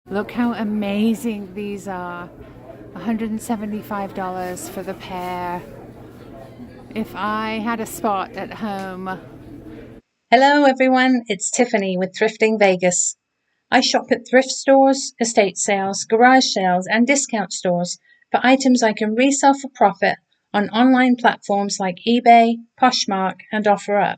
Look how amazing these are. $175 for the pair. If I had a spot at home. Hello everyone, it's Tiffany with Thrifting Vegas. I shop at thrift stores, estate sales, garage sales and discount stores for items I can resell for profit on online platforms like eBay, Poshmark and OfferUp.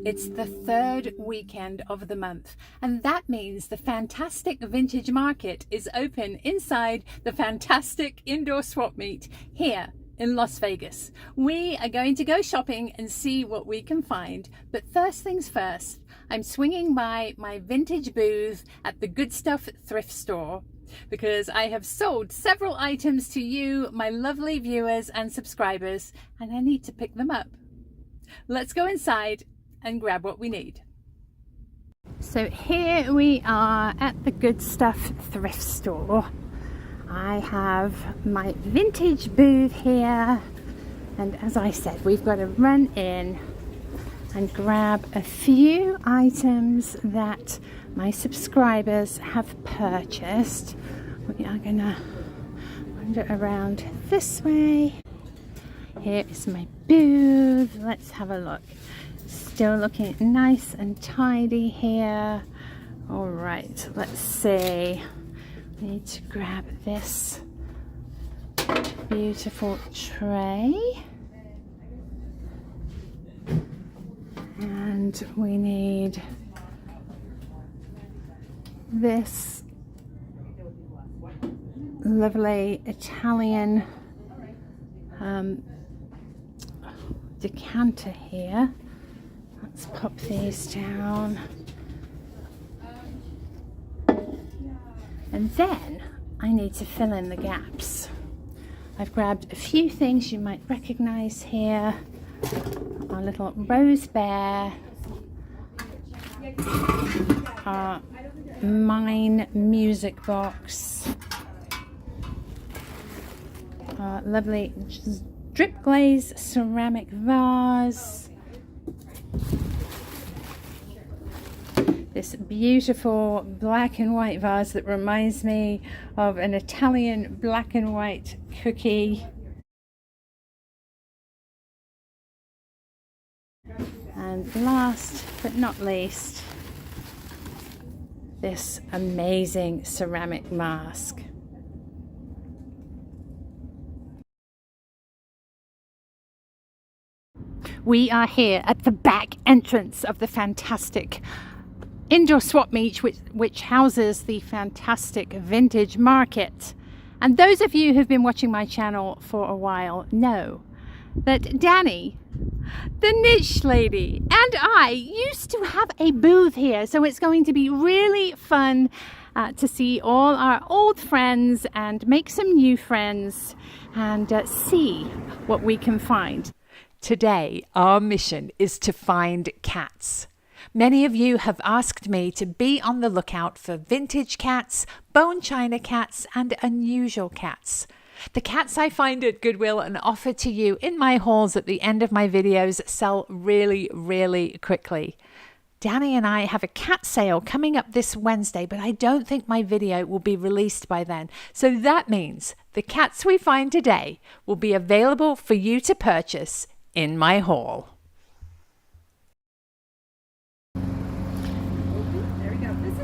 It's the third weekend of the month, and that means the fantastic vintage market is open inside the fantastic indoor swap meet here in Las Vegas. We are going to go shopping and see what we can find, but first things first, I'm swinging by my vintage booth at the Good Stuff thrift store because I have sold several items to you, my lovely viewers and subscribers, and I need to pick them up. Let's go inside and grab what we need. So here we are at the Good Stuff thrift store. I have my vintage booth here, and as I said, we've got to run in and grab a few items that my subscribers have purchased. We are gonna wander around this way. Here is my booth. Let's have a look. Still looking nice and tidy here. All right, let's see. We need to grab this beautiful tray. And we need this lovely Italian decanter here. Let's pop these down. And then I need to fill in the gaps. I've grabbed a few things you might recognize here. Our little rose bear, our Mine music box, our lovely drip glaze ceramic vase, this beautiful black and white vase that reminds me of an Italian black and white cookie. And last but not least, this amazing ceramic mask. We are here at the back entrance of the fantastic indoor swap meet, which houses the fantastic vintage market. And those of you who've been watching my channel for a while know that Danny, the niche lady, and I used to have a booth here, so it's going to be really fun to see all our old friends and make some new friends and see what we can find. Today, our mission is to find cats. Many of you have asked me to be on the lookout for vintage cats, bone china cats, and unusual cats. The cats I find at Goodwill and offer to you in my hauls at the end of my videos sell really, really quickly. Danny and I have a cat sale coming up this Wednesday, but I don't think my video will be released by then. So that means the cats we find today will be available for you to purchase in my haul.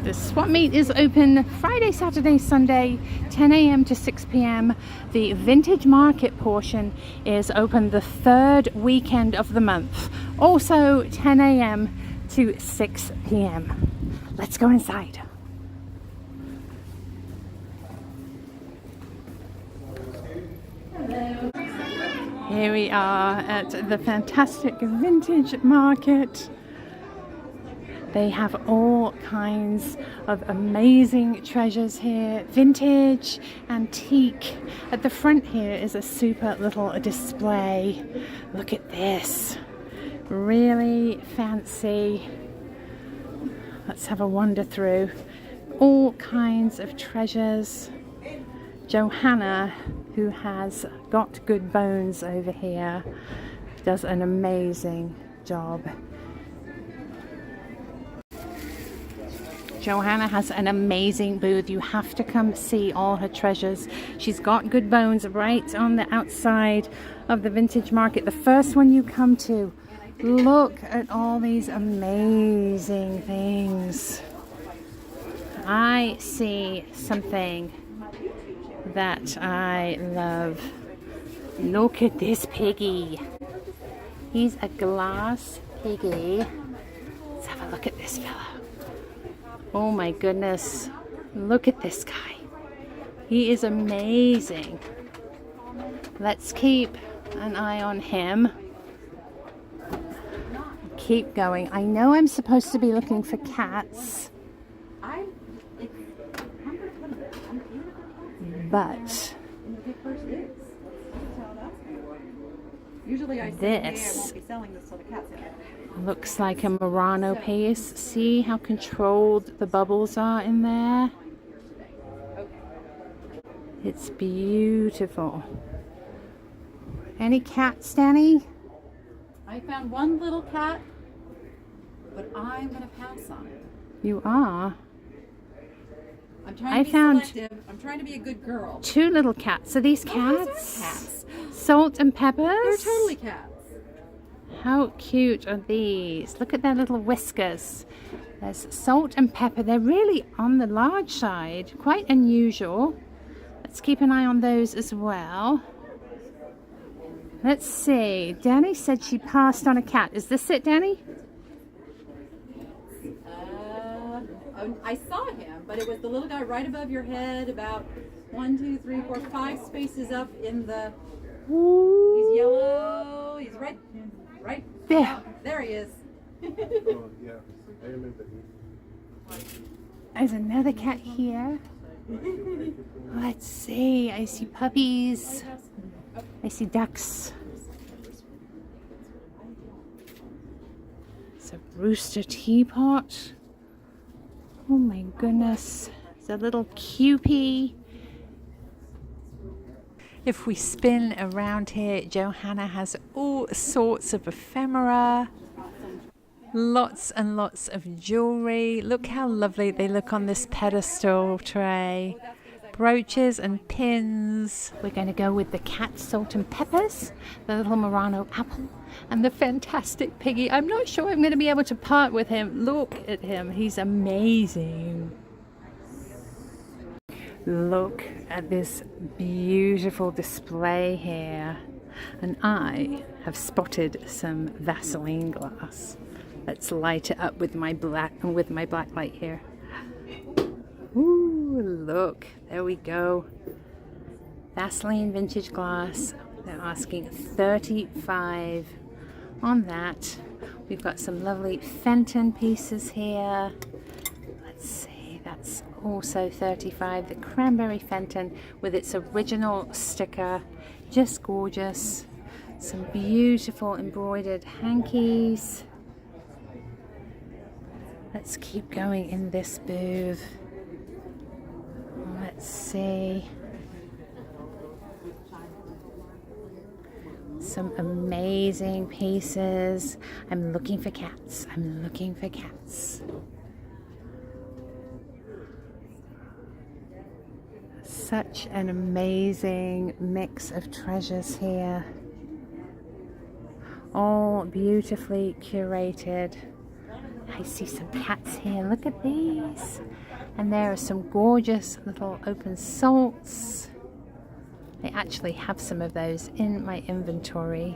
The swap meet is open Friday, Saturday, Sunday, 10 a.m. to 6 p.m. The vintage market portion is open the third weekend of the month, also 10 a.m. to 6 p.m. Let's go inside. Hello. Here we are at the fantastic vintage market. They have all kinds of amazing treasures here, vintage, antique. At the front here is a super little display. Look at this, really fancy. Let's have a wander through. All kinds of treasures. Johanna, who has got good bones over here, does an amazing job. Johanna has an amazing booth. You have to come see all her treasures. She's got good bones right on the outside of the vintage market. The first one you come to. Look at all these amazing things. I see something that I love. Look at this piggy. He's a glass piggy. Let's have a look at this fella. Oh my goodness. Look at this guy. He is amazing. Let's keep an eye on him. Keep going. I know I'm supposed to be looking for cats. But this looks like a Murano piece. See how controlled the bubbles are in there? It's beautiful. Any cats, Danny? I found one little cat, but I'm going to pass on it. You are? I'm trying to be selective. I'm trying to be a good girl. 2 little cats. Are these cats? Those are cats. Salt and peppers? They're totally cats. How cute are these? Look at their little whiskers. There's salt and pepper. They're really on the large side. Quite unusual. Let's keep an eye on those as well. Let's see. Danny said she passed on a cat. Is this it, Danny? I saw him, but it was the little guy right above your head, about 1, 2, 3, 4, 5 spaces up in the... He's yellow. He's right there. There he is. Oh, yeah. I remember him. There's another cat here. Let's see. I see puppies. I see ducks. It's a rooster teapot. Oh my goodness. It's a little Cupie. If we spin around here, Johanna has all sorts of ephemera. Lots and lots of jewelry. Look how lovely they look on this pedestal tray. Brooches and pins. We're going to go with the cat salt and peppers, the little Murano apple, and the fantastic piggy. I'm not sure I'm going to be able to part with him. Look at him. He's amazing. Look at this beautiful display here. And I have spotted some Vaseline glass. Let's light it up with my black light here. Ooh, look, there we go. Vaseline vintage glass. They're asking $35 on that. We've got some lovely Fenton pieces here. Let's see, that's also $35. The cranberry Fenton with its original sticker. Just gorgeous. Some beautiful embroidered hankies. Let's keep going in this booth. Let's see. Some amazing pieces. I'm looking for cats. I'm looking for cats. Such an amazing mix of treasures here. All beautifully curated. I see some cats here. Look at these. And there are some gorgeous little open salts. I actually have some of those in my inventory.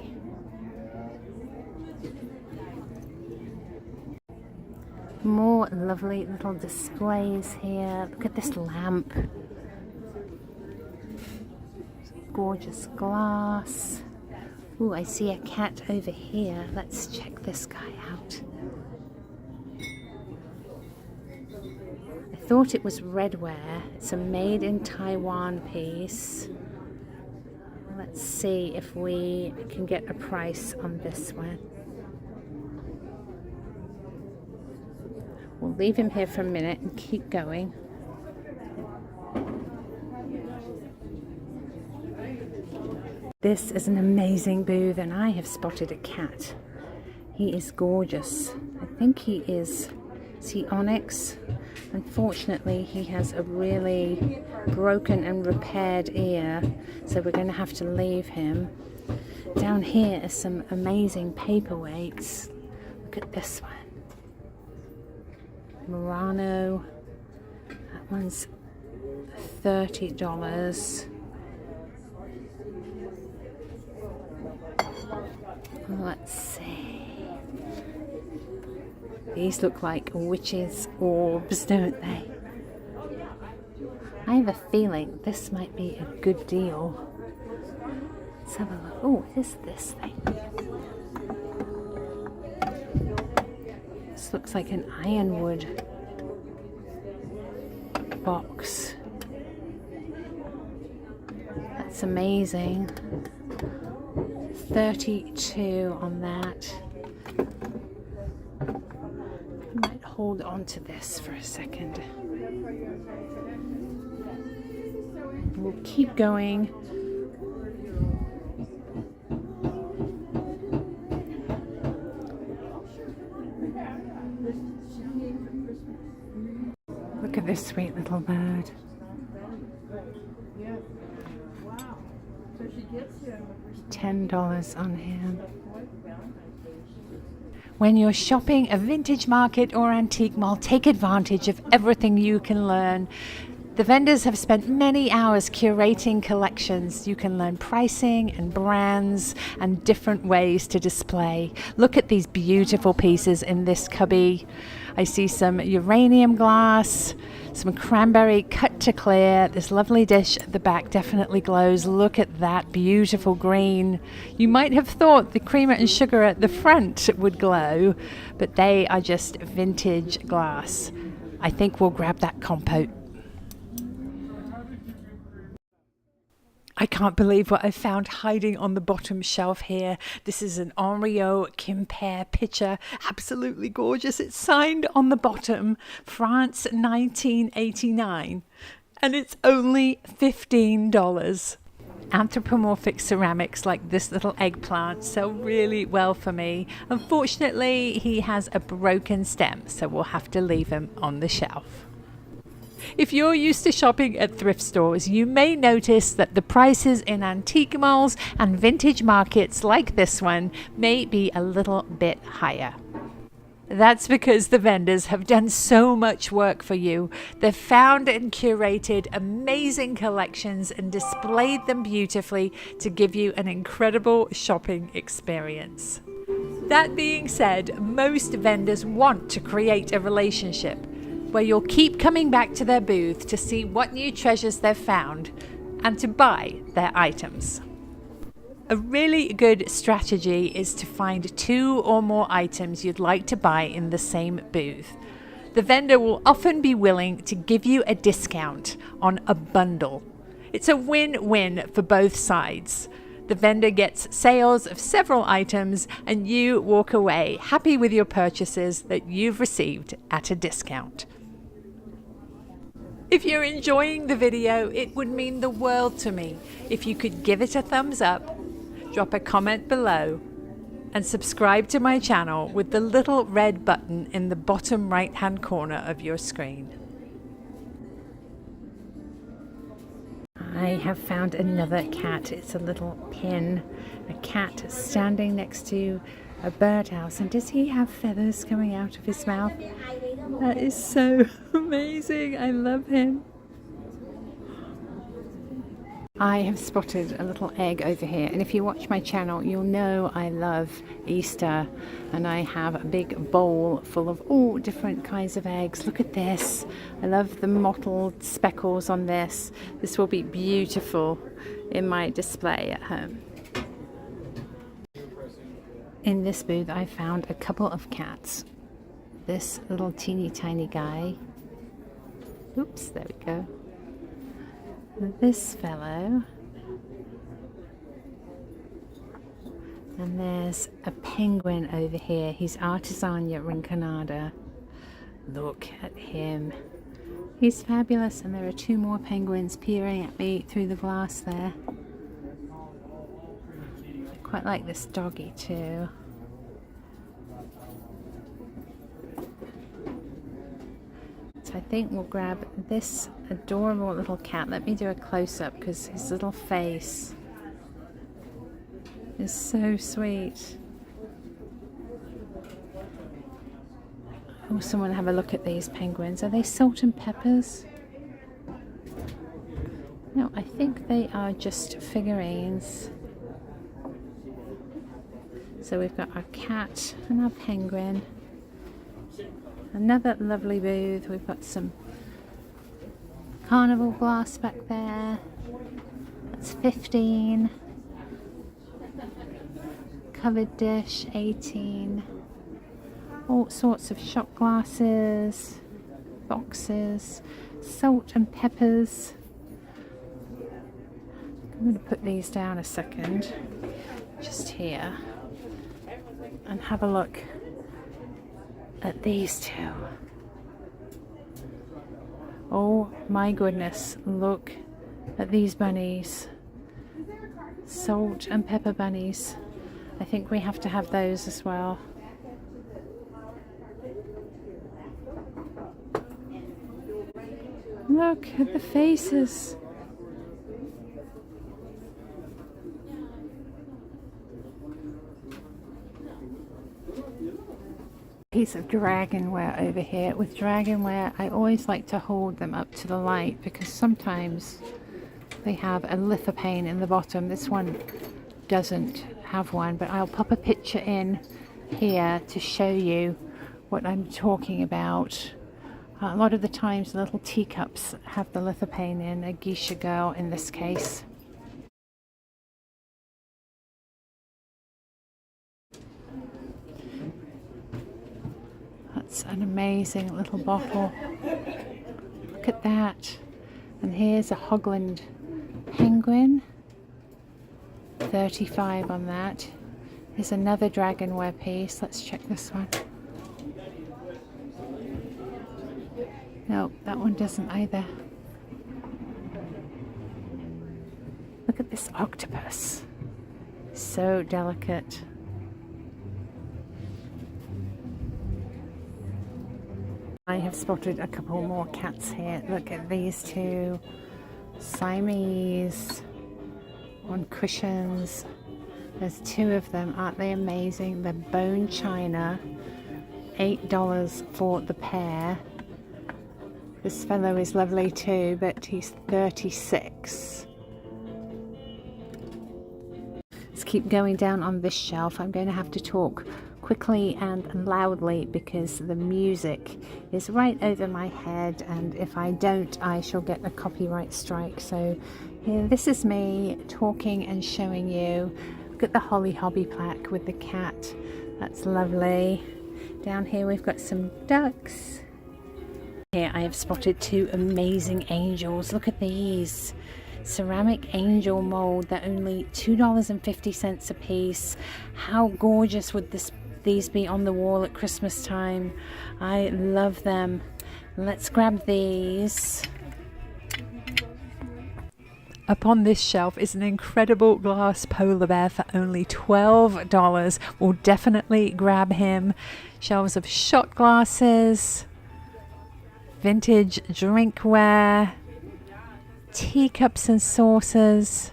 More lovely little displays here. Look at this lamp. Gorgeous glass. Ooh, I see a cat over here. Let's check this guy out. I thought it was redware. It's a made in Taiwan piece. Let's see if we can get a price on this one. We'll leave him here for a minute and keep going. This is an amazing booth, and I have spotted a cat. He is gorgeous. I think he is onyx? Unfortunately, he has a really broken and repaired ear, so we're going to have to leave him. Down here are some amazing paperweights. Look at this one. Murano. That one's $30. Let's see. These look like witches' orbs, don't they? I have a feeling this might be a good deal. Let's have a look. Oh, what is this thing? This looks like an ironwood box. That's amazing. 32 on that. I might hold on to this for a second. We'll keep going. Look at this sweet little bird. $10 on him. When you're shopping a vintage market or antique mall, take advantage of everything you can learn. The vendors have spent many hours curating collections. You can learn pricing and brands and different ways to display. Look at these beautiful pieces in this cubby. I see some uranium glass, some cranberry cut to clear. This lovely dish at the back definitely glows. Look at that beautiful green. You might have thought the creamer and sugar at the front would glow, but they are just vintage glass. I think we'll grab that compote. I can't believe what I found hiding on the bottom shelf here. This is an Henriot Quimper picture. Absolutely gorgeous. It's signed on the bottom, France 1989. And it's only $15. Anthropomorphic ceramics like this little eggplant sell really well for me. Unfortunately, he has a broken stem, so we'll have to leave him on the shelf. If you're used to shopping at thrift stores, you may notice that the prices in antique malls and vintage markets like this one may be a little bit higher. That's because the vendors have done so much work for you. They've found and curated amazing collections and displayed them beautifully to give you an incredible shopping experience. That being said, most vendors want to create a relationship where you'll keep coming back to their booth to see what new treasures they've found and to buy their items. A really good strategy is to find 2 or more items you'd like to buy in the same booth. The vendor will often be willing to give you a discount on a bundle. It's a win-win for both sides. The vendor gets sales of several items and you walk away happy with your purchases that you've received at a discount. If you're enjoying the video, it would mean the world to me if you could give it a thumbs up, drop a comment below, and subscribe to my channel with the little red button in the bottom right-hand corner of your screen. I have found another cat. It's a little pin, a cat standing next to a birdhouse. And does he have feathers coming out of his mouth? That is so amazing. I love him. I have spotted a little egg over here, and if you watch my channel you'll know I love Easter, and I have a big bowl full of all different kinds of eggs. Look at this. I love the mottled speckles on this. This will be beautiful in my display at home. In this booth I found a couple of cats. This little teeny tiny guy. Oops, there we go. This fellow. And there's a penguin over here. He's Artisania rinconada. Look at him. He's fabulous, and there are 2 more penguins peering at me through the glass there. I quite like this doggy too. Let's I think we'll grab this adorable little cat. Let me do a close-up because his little face is so sweet. I also want to have a look at these penguins. Are they salt and peppers? No, I think they are just figurines. So we've got our cat and our penguin. Another lovely booth. We've got some carnival glass back there. That's 15. Covered dish, 18. All sorts of shot glasses, boxes, salt and peppers. I'm going to put these down a second, just here, and have a look at these two. Oh my goodness, look at these bunnies. Salt and pepper bunnies. I think we have to have those as well. Look at the faces. Piece of dragonware over here. With dragonware, I always like to hold them up to the light because sometimes they have a lithophane in the bottom. This one doesn't have one, but I'll pop a picture in here to show you what I'm talking about. A lot of the times the little teacups have the lithophane in, a geisha girl in this case. That's an amazing little bottle. Look at that. And here's a Hogland penguin. 35 on that. Here's another dragonware piece. Let's check this one. No, that one doesn't either. Look at this octopus. So delicate. I have spotted a couple more cats here. Look at these two. Siamese on cushions. There's two of them. Aren't they amazing? They're bone china. $8 for the pair. This fellow is lovely too, but he's 36. Let's keep going down on this shelf. I'm going to have to talk quickly and loudly because the music is right over my head, and if I don't, I shall get a copyright strike. So here, this is me talking and showing you. Look at the Holly Hobby plaque with the cat. That's lovely. Down here we've got some ducks. Here I have spotted two amazing angels. Look at these. Ceramic angel mold. They're only $2.50 a piece. How gorgeous would these be on the wall at Christmas time? I love them. Let's grab these. Up on this shelf is an incredible glass polar bear for only $12. We'll definitely grab him. Shelves of shot glasses, vintage drinkware, teacups and saucers,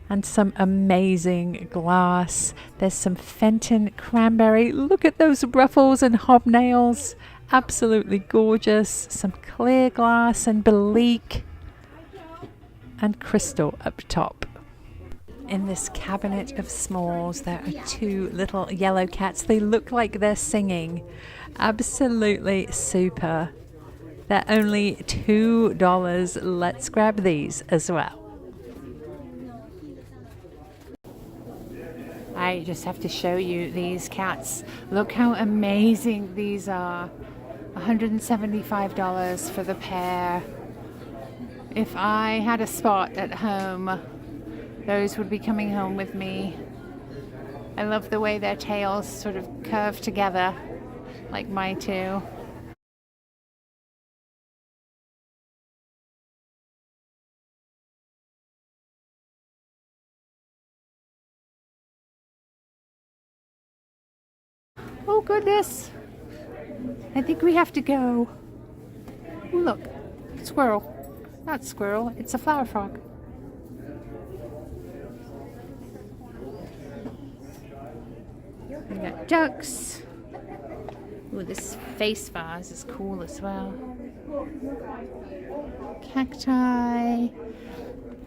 and some amazing glass. There's some Fenton cranberry. Look at those ruffles and hobnails. Absolutely gorgeous. Some clear glass and Belleek and crystal up top. In this cabinet of smalls, there are two little yellow cats. They look like they're singing. Absolutely super. They're only $2. Let's grab these as well. I just have to show you these cats. Look how amazing these are. $175 for the pair. If I had a spot at home, those would be coming home with me. I love the way their tails sort of curve together, like my two. Oh goodness, I think we have to go. Ooh, look, squirrel. Not squirrel, it's a flower frog. We got ducks. Ooh, this face vase is cool as well. Cacti.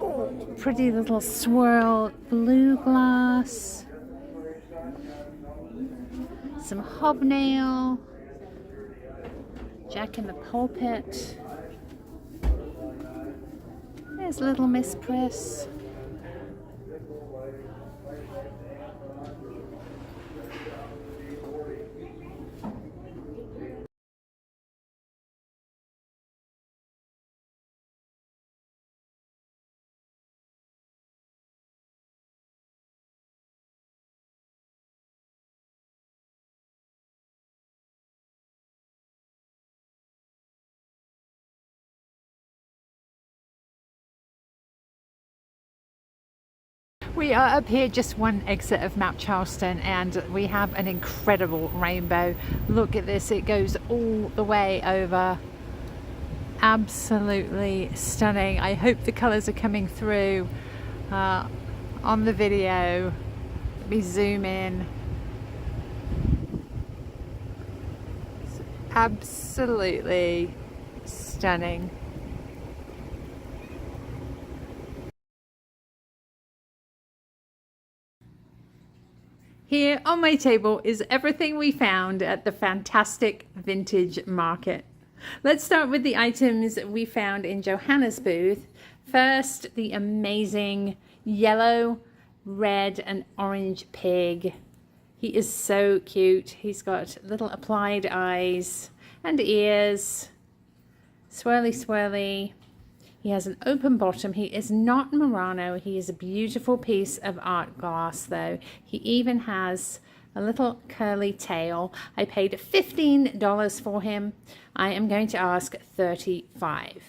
Oh, pretty little swirl blue glass. Some hobnail. Jack in the pulpit. There's little Miss Priss. We are up here just one exit of Mount Charleston, and we have an incredible rainbow. Look at this, it goes all the way over. Absolutely stunning. I hope the colors are coming through on the video. Let me zoom in. It's absolutely stunning. Here on my table is everything we found at the fantastic vintage market. Let's start with the items we found in Johanna's booth. First, the amazing yellow, red and orange pig. He is so cute. He's got little applied eyes and ears. Swirly, swirly. He has an open bottom. He is not Murano. He is a beautiful piece of art glass though. He even has a little curly tail. I paid $15 for him. I am going to ask $35.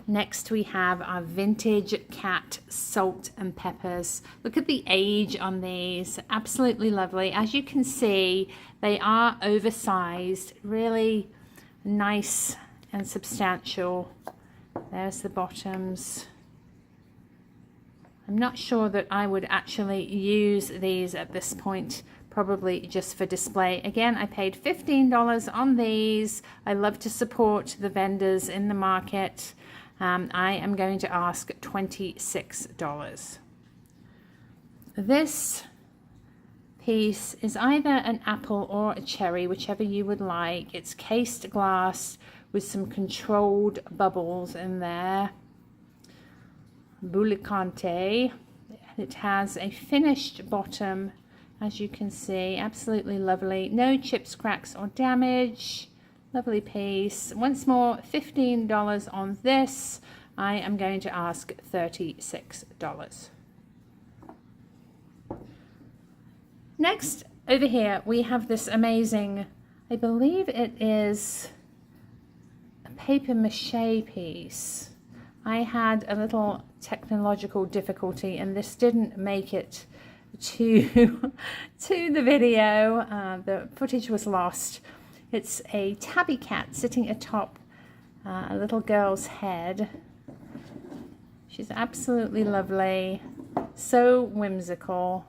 Next we have our vintage cat salt and peppers. Look at the age on these. Absolutely lovely. As you can see, they are oversized, really nice and substantial. There's the bottoms. I'm not sure that I would actually use these at this point, probably just for display. Again, I paid $15 on these. I love to support the vendors in the market. I am going to ask $26. This piece is either an apple or a cherry, whichever you would like. It's cased glass with some controlled bubbles in there. Boulicante. It has a finished bottom, as you can see. Absolutely lovely. No chips, cracks or damage. Lovely piece. Once more, $15 on this. I am going to ask $36. Next, over here, we have this amazing, I believe it is a paper mache piece. I had a little technological difficulty and this didn't make it to the video. The footage was lost. It's a tabby cat sitting atop a little girl's head. She's absolutely lovely, so whimsical.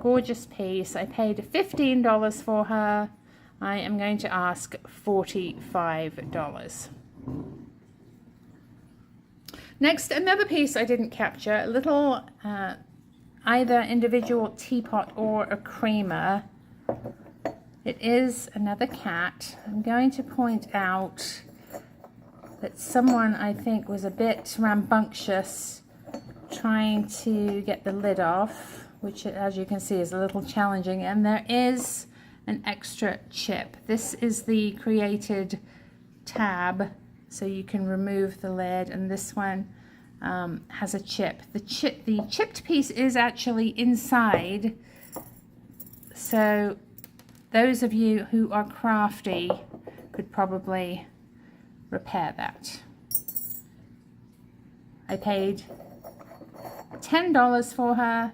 Gorgeous piece. I paid $15 for her. I am going to ask $45. Next, another piece I didn't capture, a little either individual teapot or a creamer. It is another cat. I'm going to point out that someone, I think, was a bit rambunctious trying to get the lid off, which, as you can see, is a little challenging. And there is an extra chip. This is the created tab, so you can remove the lid, and this one has a chip. The chipped piece is actually inside, so those of you who are crafty could probably repair that. I paid $10 for her.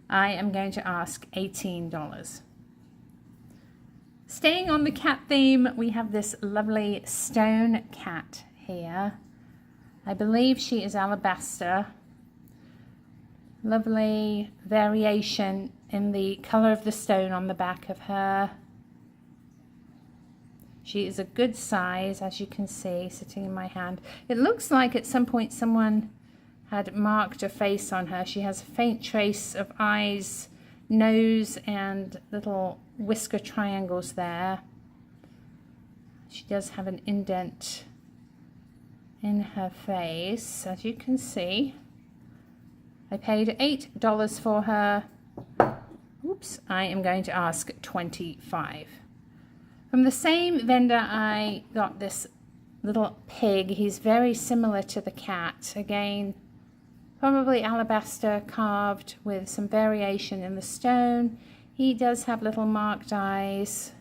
I am going to ask $18. Staying on the cat theme, we have this lovely stone cat here. I believe she is alabaster. Lovely variation in the color of the stone on the back of her. She is a good size, as you can see, sitting in my hand. It looks like at some point someone had marked a face on her. She has a faint trace of eyes, nose, and little whisker triangles there. She does have an indent in her face, as you can see. I paid $8 for her. Oops, I am going to ask $25. From the same vendor, I got this little pig. He's very similar to the cat. Again, probably alabaster carved with some variation in the stone. He does have little marked eyes.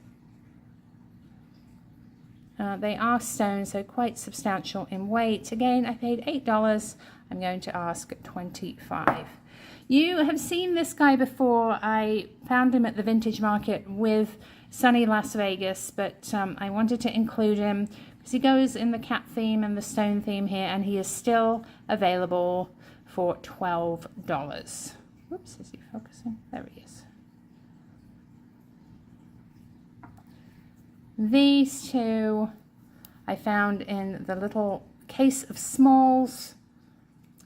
They are stone, so quite substantial in weight. Again, I paid $8. I'm going to ask $25. You have seen this guy before. I found him at the vintage market with sunny Las Vegas, but I wanted to include him because he goes in the cat theme and the stone theme here, and he is still available for $12. Whoops, is he focusing? There he is. These two I found in the little case of smalls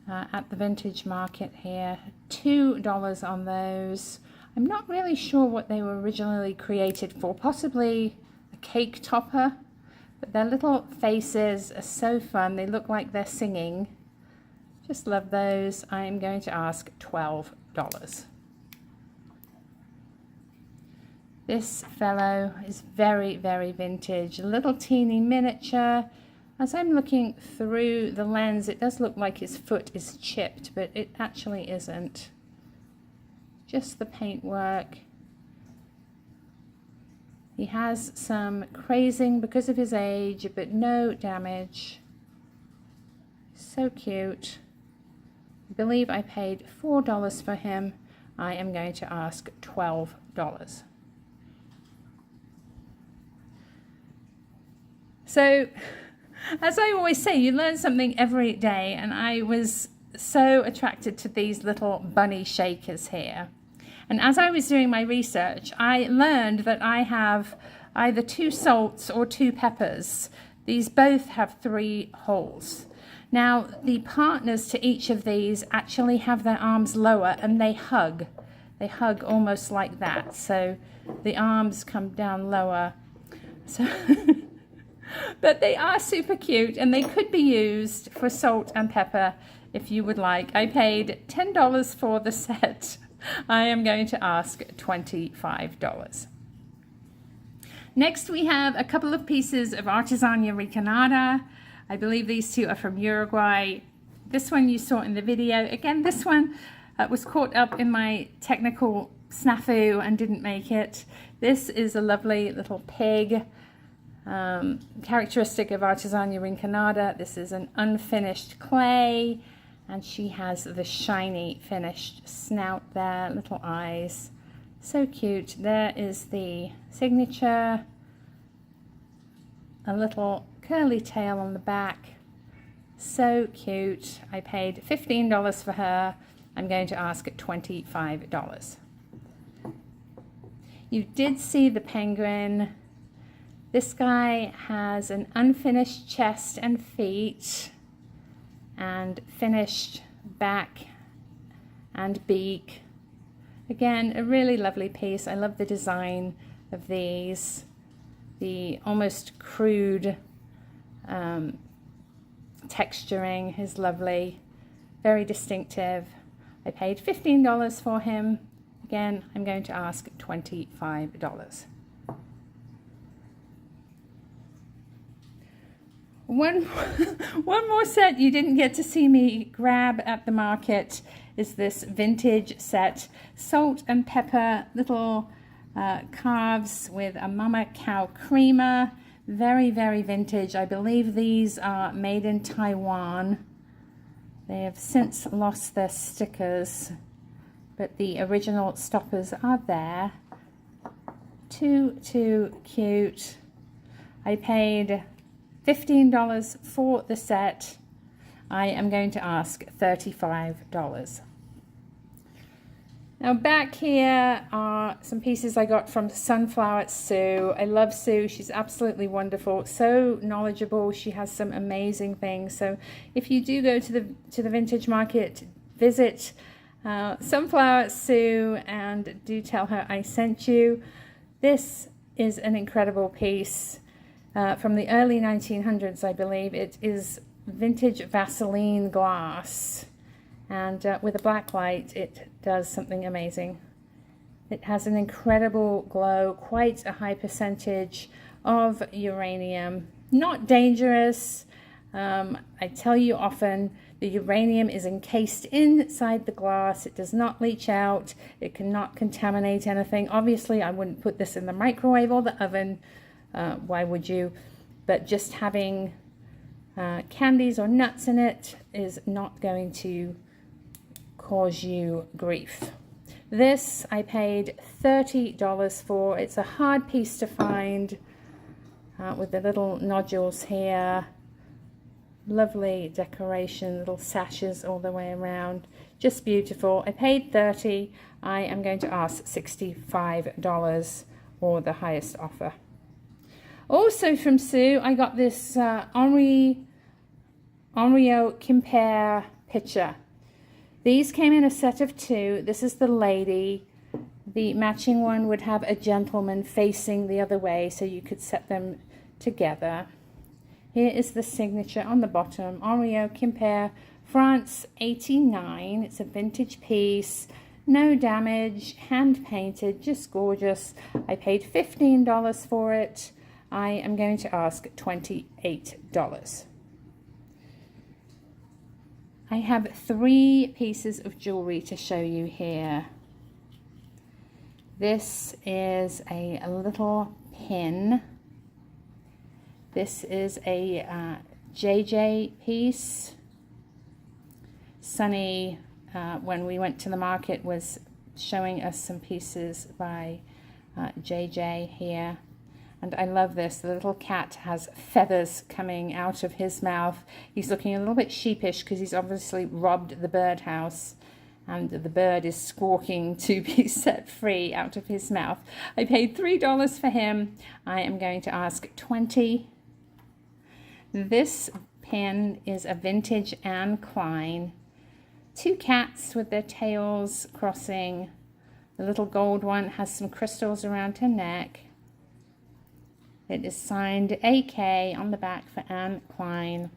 at the vintage market here. $2 on those. I'm not really sure what they were originally created for. Possibly a cake topper, but their little faces are so fun. They look like they're singing. Just love those. I'm going to ask $12. This fellow is very, very vintage. A little teeny miniature. As I'm looking through the lens, it does look like his foot is chipped, but it actually isn't. Just the paintwork. He has some crazing because of his age, but no damage. So cute. I believe I paid $4 for him. I am going to ask $12. So, as I always say, you learn something every day, and I was so attracted to these little bunny shakers here. And as I was doing my research, I learned that I have either 2 salts or 2 peppers. These both have 3 holes. Now, the partners to each of these actually have their arms lower, and they hug. They hug almost like that. So the arms come down lower. So but they are super cute, and they could be used for salt and pepper if you would like. I paid $10 for the set. I am going to ask $25. Next, we have a couple of pieces of Artesania Recanada. I believe these two are from Uruguay. This one you saw in the video. Again, this one was caught up in my technical snafu and didn't make it. This is a lovely little pig. Characteristic of Artesania Rinconada. This is an unfinished clay, and she has the shiny finished snout there, little eyes, so cute. There is the signature, a little curly tail on the back, so cute. I paid $15 for her. I'm going to ask $25. You did see the penguin. This guy has an unfinished chest and feet and finished back and beak. Again, a really lovely piece. I love the design of these. The almost crude texturing is lovely, very distinctive. I paid $15 for him. Again, I'm going to ask $25. One more set you didn't get to see me grab at the market is this vintage set. Salt and pepper, little calves with a mama cow creamer. Very, very vintage. I believe these are made in Taiwan. They have since lost their stickers, but the original stoppers are there. Too cute. I paid $15 for the set. I am going to ask $35. Now back here are some pieces I got from Sunflower Sue. I love Sue. She's absolutely wonderful, so knowledgeable. She has some amazing things. So if you do go to the vintage market, visit Sunflower Sue and do tell her I sent you. This is an incredible piece from the early 1900s, I believe. It is vintage Vaseline glass. And with a black light, it does something amazing. It has an incredible glow, quite a high percentage of uranium. Not dangerous. I tell you often, the uranium is encased inside the glass. It does not leach out. It cannot contaminate anything. Obviously, I wouldn't put this in the microwave or the oven. Why would you? But just having candies or nuts in it is not going to cause you grief. This I paid $30 for. It's a hard piece to find with the little nodules here. Lovely decoration, little sashes all the way around. Just beautiful. I paid $30. I am going to ask $65 or the highest offer. Also from Sue, I got this Henriot Quimper picture. These came in a set of 2. This is the lady. The matching one would have a gentleman facing the other way, so you could set them together. Here is the signature on the bottom. Henriot Quimper, France, 89. It's a vintage piece. No damage, hand painted, just gorgeous. I paid $15 for it. I am going to ask $28. I have 3 pieces of jewelry to show you here. This is a little pin. This is a JJ piece. Sunny, when we went to the market, was showing us some pieces by JJ here. And I love this. The little cat has feathers coming out of his mouth. He's looking a little bit sheepish because he's obviously robbed the birdhouse. And the bird is squawking to be set free out of his mouth. I paid $3 for him. I am going to ask $20. This pin is a vintage Anne Klein. 2 cats with their tails crossing. The little gold one has some crystals around her neck. It is signed AK on the back for Anne Klein.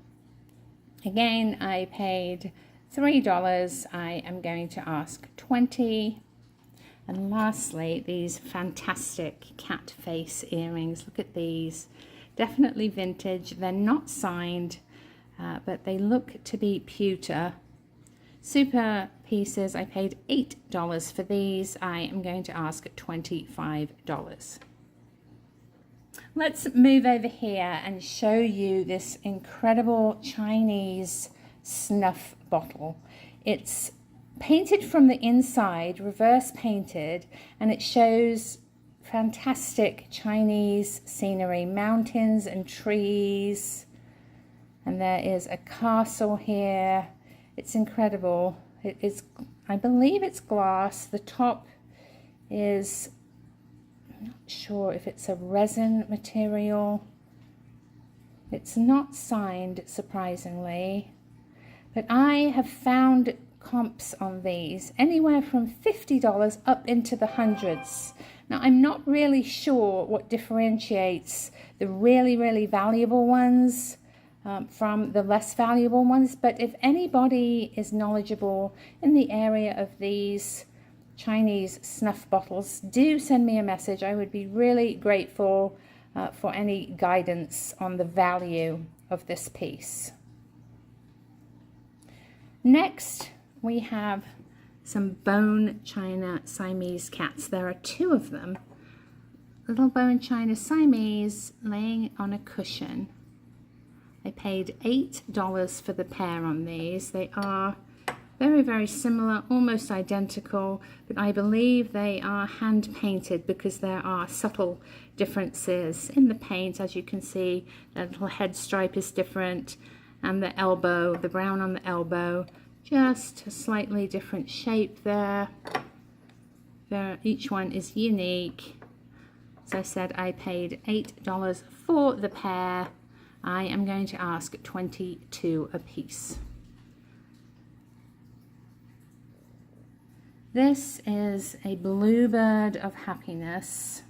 Again, I paid $3. I am going to ask $20. And lastly, these fantastic cat face earrings. Look at these. Definitely vintage. They're not signed, but they look to be pewter. Super pieces. I paid $8 for these. I am going to ask $25. Let's move over here and show you this incredible Chinese snuff bottle. It's painted from the inside, reverse painted, and it shows fantastic Chinese scenery, mountains and trees, and there is a castle here. It's incredible. It is, I believe it's glass. The top is, I'm not sure if it's a resin material. It's not signed, surprisingly, but I have found comps on these anywhere from $50 up into the hundreds. Now, I'm not really sure what differentiates the really, really valuable ones from the less valuable ones, but if anybody is knowledgeable in the area of these Chinese snuff bottles, do send me a message. I would be really grateful for any guidance on the value of this piece. Next, we have some bone china Siamese cats. There are 2 of them. Little bone china Siamese laying on a cushion. I paid $8 for the pair on these. They are Very, very similar, almost identical, but I believe they are hand painted because there are subtle differences in the paint. As you can see, the little head stripe is different, and the elbow, the brown on the elbow, just a slightly different shape there. Each one is unique. As I said, I paid $8 for the pair. I am going to ask $22 a piece. This is a Bluebird of Happiness.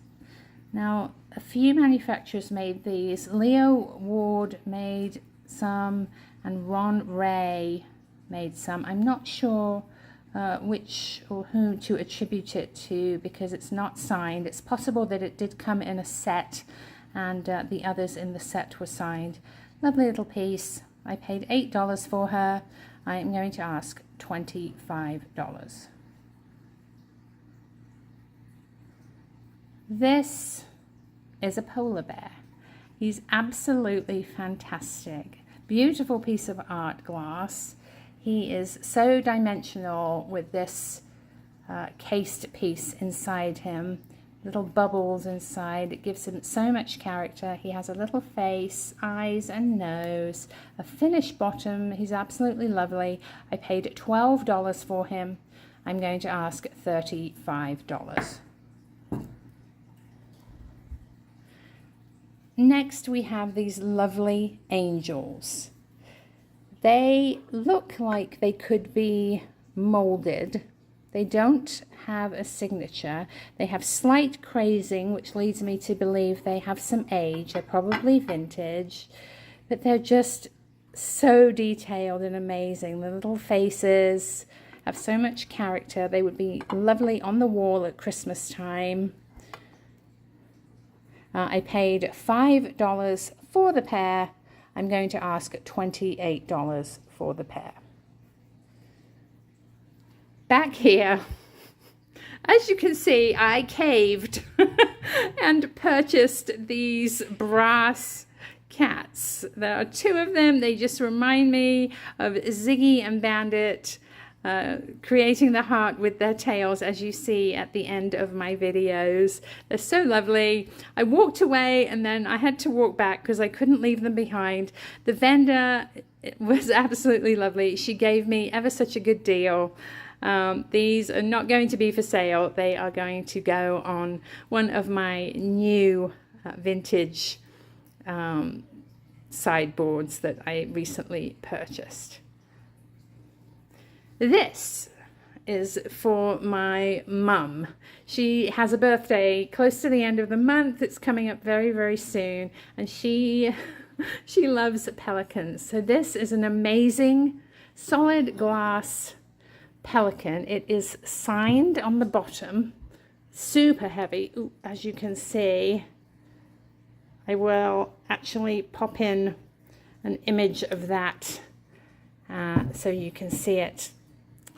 Now, a few manufacturers made these. Leo Ward made some, and Ron Ray made some. I'm not sure which or whom to attribute it to because it's not signed. It's possible that it did come in a set, and the others in the set were signed. Lovely little piece. I paid $8 for her. I am going to ask $25. This is a polar bear. He's absolutely fantastic. Beautiful piece of art glass. He is so dimensional with this cased piece inside him. Little bubbles inside. It gives him so much character. He has a little face, eyes and nose, a finished bottom. He's absolutely lovely. I paid $12 for him. I'm going to ask $35. Next, we have these lovely angels. They look like they could be molded. They don't have a signature. They have slight crazing, which leads me to believe they have some age. They're probably vintage, but they're just so detailed and amazing. The little faces have so much character. They would be lovely on the wall at Christmas time. I paid $5 for the pair. I'm going to ask $28 for the pair. Back here, as you can see, I caved and purchased these brass cats. There are two of them. They just remind me of Ziggy and Bandit creating the heart with their tails, as you see at the end of my videos. They're so lovely. I walked away and then I had to walk back because I couldn't leave them behind. The vendor was absolutely lovely. She gave me ever such a good deal. These are not going to be for sale. They are going to go on one of my new vintage sideboards that I recently purchased. This is for my mum. She has a birthday close to the end of the month. It's coming up very, very soon, and she loves pelicans. So this is an amazing solid glass pelican. It is signed on the bottom, super heavy. Ooh, as you can see, I will actually pop in an image of that so you can see it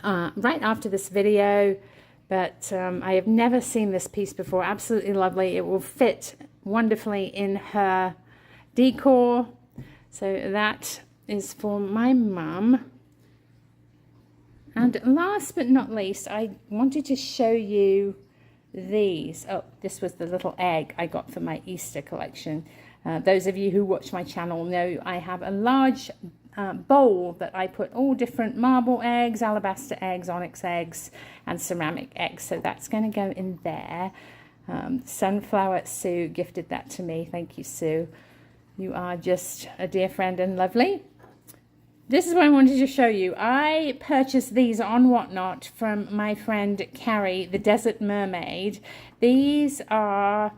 right after this video, but I have never seen this piece before. Absolutely lovely. It will fit wonderfully in her decor. So that is for my mum. And last but not least, I wanted to show you these. Oh, this was the little egg I got for my Easter collection. Those of you who watch my channel know I have a large bowl that I put all different marble eggs, alabaster eggs, onyx eggs, and ceramic eggs. So that's going to go in there. Sunflower Sue gifted that to me. Thank you, Sue. You are just a dear friend and lovely. This is what I wanted to show you. I purchased these on Whatnot from my friend Carrie, the Desert Mermaid. These are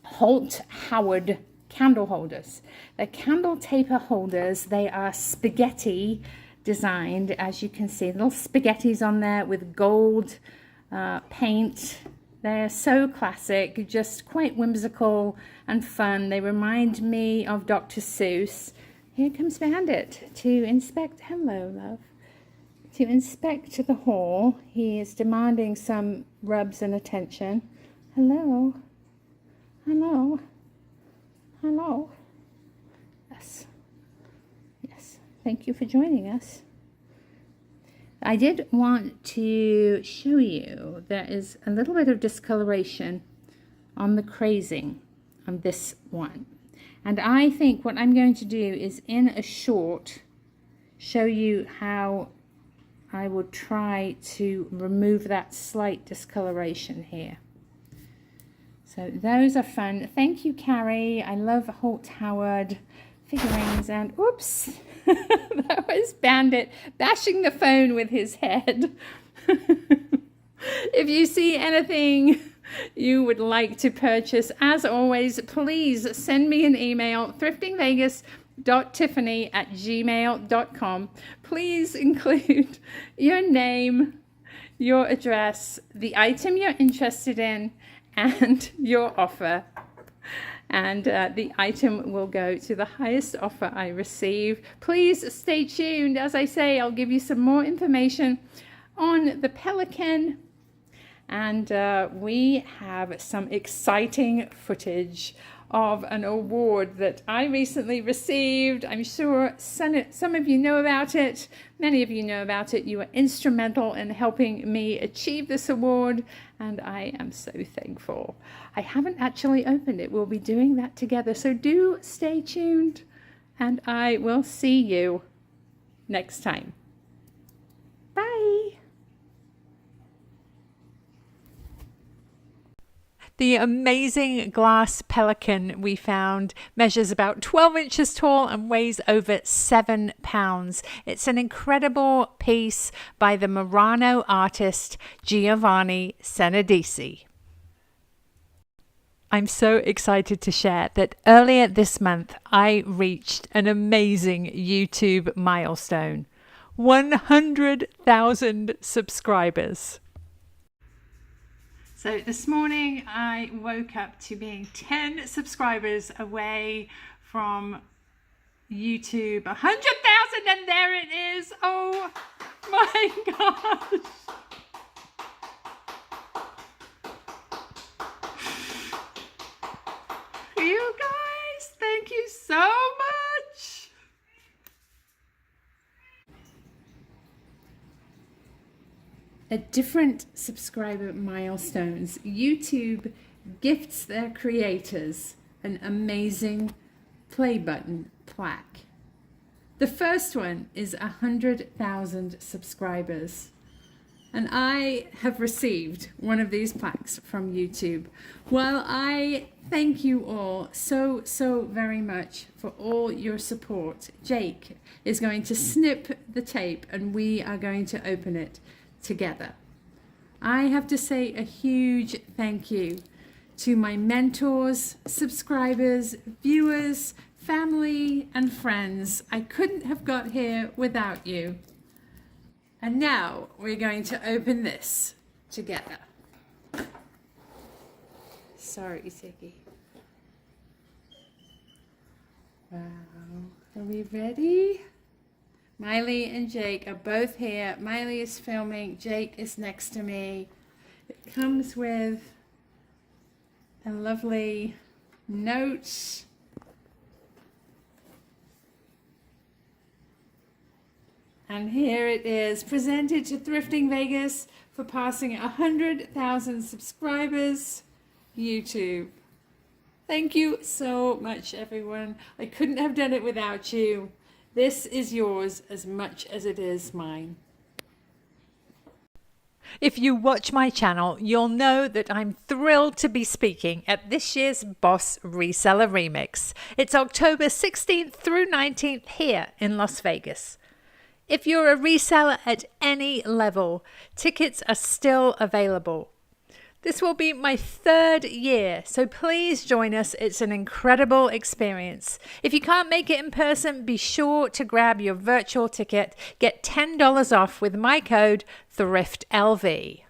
Holt Howard candle holders. They're candle taper holders. They are spaghetti designed, as you can see. Little spaghettis on there with gold paint. They're so classic, just quite whimsical and fun. They remind me of Dr. Seuss. Here comes Bandit to inspect. Hello, love. To inspect the haul. He is demanding some rubs and attention. Hello. Hello. Hello. Yes. Yes. Thank you for joining us. I did want to show you there is a little bit of discoloration on the crazing on this one. And I think what I'm going to do is in a short show you how I would try to remove that slight discoloration here. So those are fun. Thank you, Carrie. I love Holt Howard figurines. And oops, that was Bandit bashing the phone with his head. If you see anything you would like to purchase, as always, please send me an email, thriftingvegas.tiffany@gmail.com. Please include your name, your address, the item you're interested in, and your offer. And the item will go to the highest offer I receive. Please stay tuned. As I say, I'll give you some more information on the Pelican. And we have some exciting footage of an award that I recently received. I'm sure some of you know about it. Many of you know about it. You were instrumental in helping me achieve this award, and I am so thankful. I haven't actually opened it. We'll be doing that together. So do stay tuned, and I will see you next time. Bye. The amazing glass pelican we found measures about 12 inches tall and weighs over 7 pounds. It's an incredible piece by the Murano artist Giovanni Senadisi. I'm so excited to share that earlier this month I reached an amazing YouTube milestone: 100,000 subscribers. So this morning I woke up to being 10 subscribers away from YouTube 100,000, and there it is. Oh my gosh. You guys, thank you so much. At different subscriber milestones, YouTube gifts their creators an amazing play button plaque. The first one is 100,000 subscribers. And I have received one of these plaques from YouTube. Well, I thank you all so very much for all your support. Jake is going to snip the tape and we are going to open it together. I have to say a huge thank you to my mentors, subscribers, viewers, family, and friends. I couldn't have got here without you. And now we're going to open this together. Sorry, Ziggy. Wow. Are we ready? Miley and Jake are both here. Miley is filming. Jake is next to me. It comes with a lovely note. And here it is, presented to Thrifting Vegas for passing 100,000 subscribers. YouTube. Thank you so much, everyone. I couldn't have done it without you. This is yours as much as it is mine. If you watch my channel, you'll know that I'm thrilled to be speaking at this year's Boss Reseller Remix. It's October 16th through 19th here in Las Vegas. If you're a reseller at any level, tickets are still available. This will be my 3rd year, so please join us. It's an incredible experience. If you can't make it in person, be sure to grab your virtual ticket. Get $10 off with my code THRIFTLV.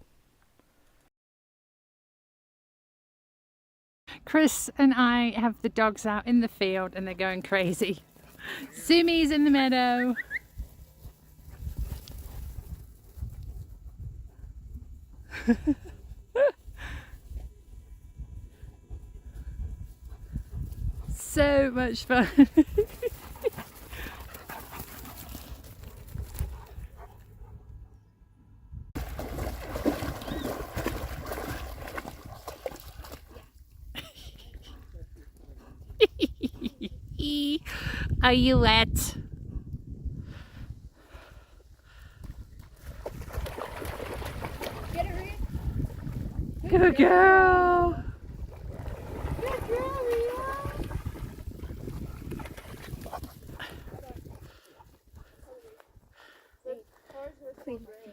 Chris and I have the dogs out in the field and they're going crazy. Sumi's in the meadow. So much fun. Ziggy. Are you wet? Get it, Rhea. Good girl. Good girl, Rhea. Cars were so great.